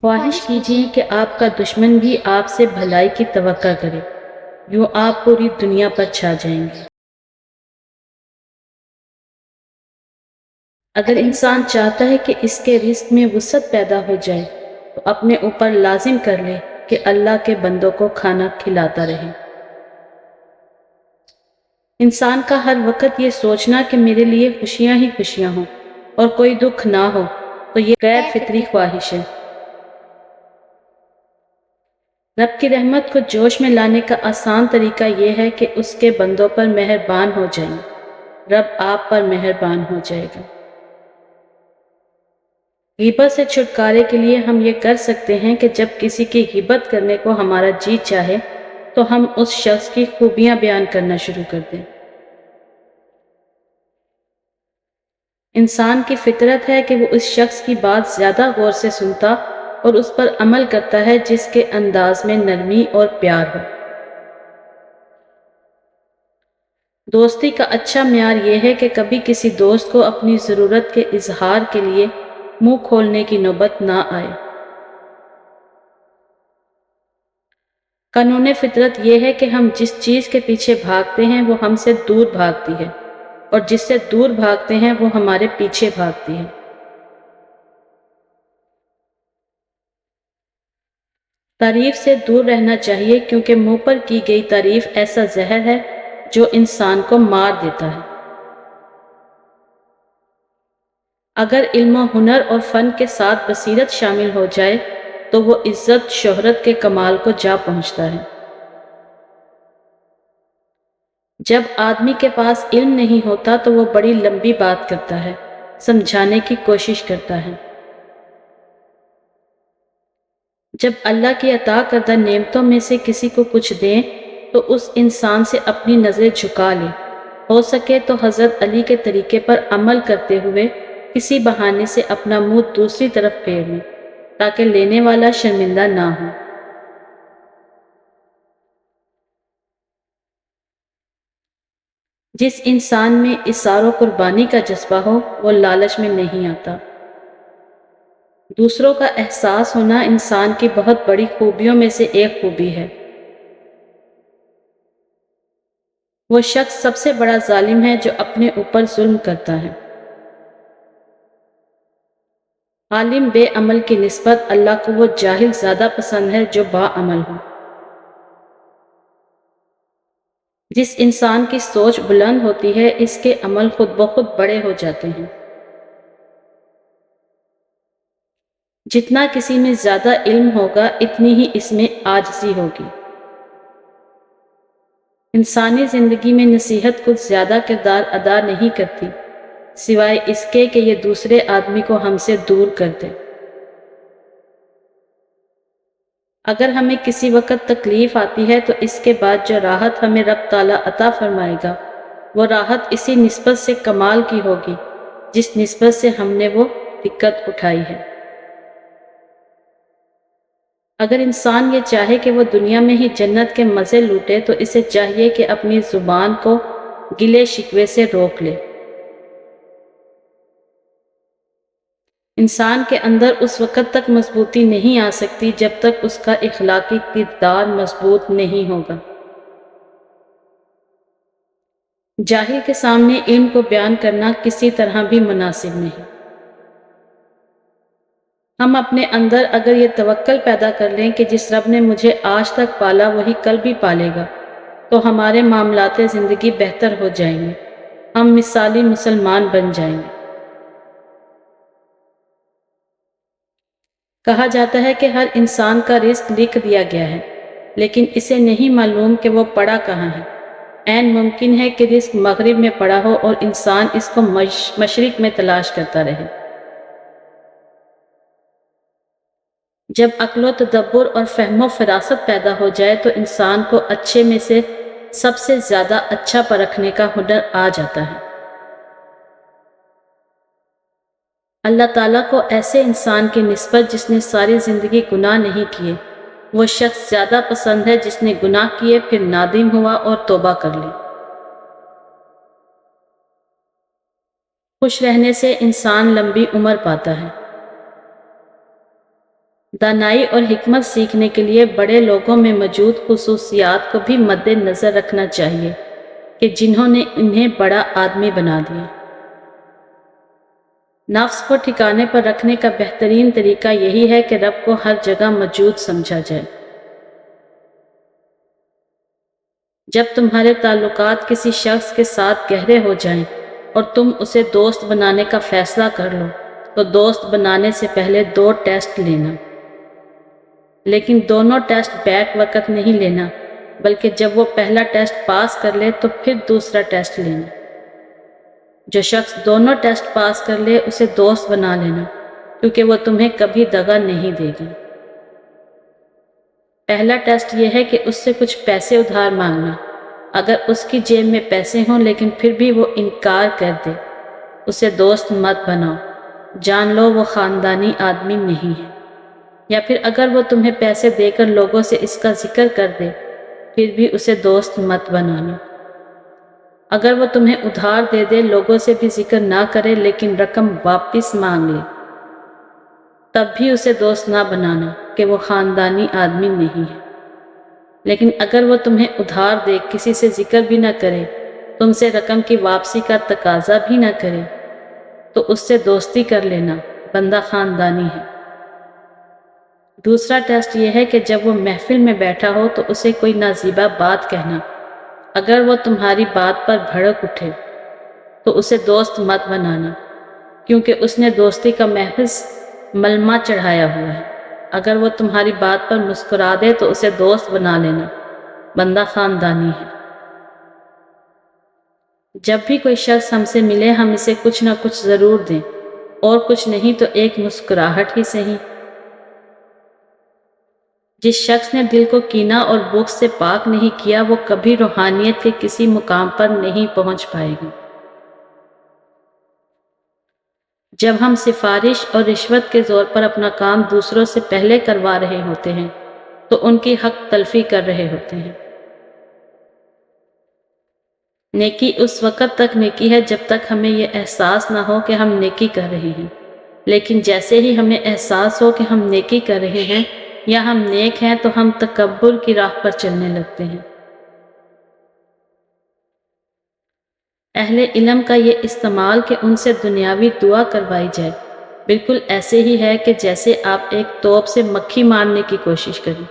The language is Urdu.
خواہش کیجیے کہ آپ کا دشمن بھی آپ سے بھلائی کی توقع کرے، یوں آپ پوری دنیا پر چھا جائیں گے۔ اگر انسان چاہتا ہے کہ اس کے رزق میں وسعت پیدا ہو جائے تو اپنے اوپر لازم کر لے کہ اللہ کے بندوں کو کھانا کھلاتا رہے۔ انسان کا ہر وقت یہ سوچنا کہ میرے لیے خوشیاں ہی خوشیاں ہوں اور کوئی دکھ نہ ہو تو یہ غیر فطری خواہش ہے۔ رب کی رحمت کو جوش میں لانے کا آسان طریقہ یہ ہے کہ اس کے بندوں پر مہربان ہو جائیں، رب آپ پر مہربان ہو جائے گا۔ غیبت سے چھٹکارے کے لیے ہم یہ کر سکتے ہیں کہ جب کسی کی غیبت کرنے کو ہمارا جی چاہے تو ہم اس شخص کی خوبیاں بیان کرنا شروع کر دیں۔ انسان کی فطرت ہے کہ وہ اس شخص کی بات زیادہ غور سے سنتا اور اس پر عمل کرتا ہے جس کے انداز میں نرمی اور پیار ہو۔ دوستی کا اچھا معیار یہ ہے کہ کبھی کسی دوست کو اپنی ضرورت کے اظہار کے لیے منہ کھولنے کی نوبت نہ آئے۔ قانون فطرت یہ ہے کہ ہم جس چیز کے پیچھے بھاگتے ہیں وہ ہم سے دور بھاگتی ہے، اور جس سے دور بھاگتے ہیں وہ ہمارے پیچھے بھاگتی ہے۔ تعریف سے دور رہنا چاہیے کیونکہ منہ پر کی گئی تعریف ایسا زہر ہے جو انسان کو مار دیتا ہے۔ اگر علم و ہنر اور فن کے ساتھ بصیرت شامل ہو جائے تو وہ عزت شہرت کے کمال کو جا پہنچتا ہے۔ جب آدمی کے پاس علم نہیں ہوتا تو وہ بڑی لمبی بات کرتا ہے، سمجھانے کی کوشش کرتا ہے۔ جب اللہ کی عطا کردہ نعمتوں میں سے کسی کو کچھ دیں تو اس انسان سے اپنی نظریں جھکا لے، ہو سکے تو حضرت علی کے طریقے پر عمل کرتے ہوئے کسی بہانے سے اپنا منہ دوسری طرف پھیر لیں تاکہ لینے والا شرمندہ نہ ہو۔ جس انسان میں اثار و قربانی کا جذبہ ہو وہ لالچ میں نہیں آتا۔ دوسروں کا احساس ہونا انسان کی بہت بڑی خوبیوں میں سے ایک خوبی ہے۔ وہ شخص سب سے بڑا ظالم ہے جو اپنے اوپر ظلم کرتا ہے۔ عالم بے عمل کی نسبت اللہ کو وہ جاہل زیادہ پسند ہے جو با عمل ہو۔ جس انسان کی سوچ بلند ہوتی ہے اس کے عمل خود بخود بڑے ہو جاتے ہیں۔ جتنا کسی میں زیادہ علم ہوگا اتنی ہی اس میں عاجزی ہوگی۔ انسانی زندگی میں نصیحت کچھ زیادہ کردار ادا نہیں کرتی سوائے اس کے کہ یہ دوسرے آدمی کو ہم سے دور کر دے۔ اگر ہمیں کسی وقت تکلیف آتی ہے تو اس کے بعد جو راحت ہمیں رب تعالیٰ عطا فرمائے گا وہ راحت اسی نسبت سے کمال کی ہوگی جس نسبت سے ہم نے وہ دقت اٹھائی ہے۔ اگر انسان یہ چاہے کہ وہ دنیا میں ہی جنت کے مزے لوٹے تو اسے چاہیے کہ اپنی زبان کو گلے شکوے سے روک لے۔ انسان کے اندر اس وقت تک مضبوطی نہیں آ سکتی جب تک اس کا اخلاقی کردار مضبوط نہیں ہوگا۔ جاہل کے سامنے علم کو بیان کرنا کسی طرح بھی مناسب نہیں۔ ہم اپنے اندر اگر یہ توکل پیدا کر لیں کہ جس رب نے مجھے آج تک پالا وہی کل بھی پالے گا تو ہمارے معاملات زندگی بہتر ہو جائیں گے، ہم مثالی مسلمان بن جائیں گے۔ کہا جاتا ہے کہ ہر انسان کا رزق لکھ دیا گیا ہے لیکن اسے نہیں معلوم کہ وہ پڑا کہاں ہے۔ عین ممکن ہے کہ رزق مغرب میں پڑا ہو اور انسان اس کو مشرق میں تلاش کرتا رہے۔ جب عقل و تدبر اور فہم و فراست پیدا ہو جائے تو انسان کو اچھے میں سے سب سے زیادہ اچھا پرکھنے کا ہنر آ جاتا ہے۔ اللہ تعالیٰ کو ایسے انسان کی نسبت جس نے ساری زندگی گناہ نہیں کیے وہ شخص زیادہ پسند ہے جس نے گناہ کیے پھر نادم ہوا اور توبہ کر لی۔ خوش رہنے سے انسان لمبی عمر پاتا ہے۔ دانائی اور حکمت سیکھنے کے لیے بڑے لوگوں میں موجود خصوصیات کو بھی مد نظر رکھنا چاہیے کہ جنہوں نے انہیں بڑا آدمی بنا دیا۔ نفس کو ٹھکانے پر رکھنے کا بہترین طریقہ یہی ہے کہ رب کو ہر جگہ موجود سمجھا جائے۔ جب تمہارے تعلقات کسی شخص کے ساتھ گہرے ہو جائیں اور تم اسے دوست بنانے کا فیصلہ کر لو تو دوست بنانے سے پہلے 2 ٹیسٹ لینا، لیکن دونوں ٹیسٹ بیک وقت نہیں لینا، بلکہ جب وہ پہلا ٹیسٹ پاس کر لے تو پھر دوسرا ٹیسٹ لینا۔ جو شخص دونوں ٹیسٹ پاس کر لے اسے دوست بنا لینا، کیونکہ وہ تمہیں کبھی دغا نہیں دے گا۔ پہلا ٹیسٹ یہ ہے کہ اس سے کچھ پیسے ادھار مانگنا۔ اگر اس کی جیب میں پیسے ہوں لیکن پھر بھی وہ انکار کر دے، اسے دوست مت بناؤ، جان لو وہ خاندانی آدمی نہیں ہے۔ یا پھر اگر وہ تمہیں پیسے دے کر لوگوں سے اس کا ذکر کر دے، پھر بھی اسے دوست مت بنانا۔ اگر وہ تمہیں ادھار دے دے، لوگوں سے بھی ذکر نہ کرے لیکن رقم واپس مانگ لے، تب بھی اسے دوست نہ بنانا کہ وہ خاندانی آدمی نہیں ہے۔ لیکن اگر وہ تمہیں ادھار دے، کسی سے ذکر بھی نہ کرے، تم سے رقم کی واپسی کا تقاضا بھی نہ کرے، تو اس سے دوستی کر لینا، بندہ خاندانی ہے۔ دوسرا ٹیسٹ یہ ہے کہ جب وہ محفل میں بیٹھا ہو تو اسے کوئی نازیبہ بات کہنا۔ اگر وہ تمہاری بات پر بھڑک اٹھے تو اسے دوست مت بنانا، کیونکہ اس نے دوستی کا محض ملمہ چڑھایا ہوا ہے۔ اگر وہ تمہاری بات پر مسکرا دے تو اسے دوست بنا لینا، بندہ خاندانی ہے۔ جب بھی کوئی شخص ہم سے ملے ہم اسے کچھ نہ کچھ ضرور دیں، اور کچھ نہیں تو ایک مسکراہٹ ہی صحیح۔ جس شخص نے دل کو کینہ اور بغض سے پاک نہیں کیا وہ کبھی روحانیت کے کسی مقام پر نہیں پہنچ پائے گا۔ جب ہم سفارش اور رشوت کے زور پر اپنا کام دوسروں سے پہلے کروا رہے ہوتے ہیں تو ان کی حق تلفی کر رہے ہوتے ہیں۔ نیکی اس وقت تک نیکی ہے جب تک ہمیں یہ احساس نہ ہو کہ ہم نیکی کر رہے ہیں، لیکن جیسے ہی ہمیں احساس ہو کہ ہم نیکی کر رہے ہیں یا ہم نیک ہیں تو ہم تکبر کی راہ پر چلنے لگتے ہیں۔ اہل علم کا یہ استعمال کہ ان سے دنیاوی دعا کروائی جائے بالکل ایسے ہی ہے کہ جیسے آپ ایک توپ سے مکھی مارنے کی کوشش کریں۔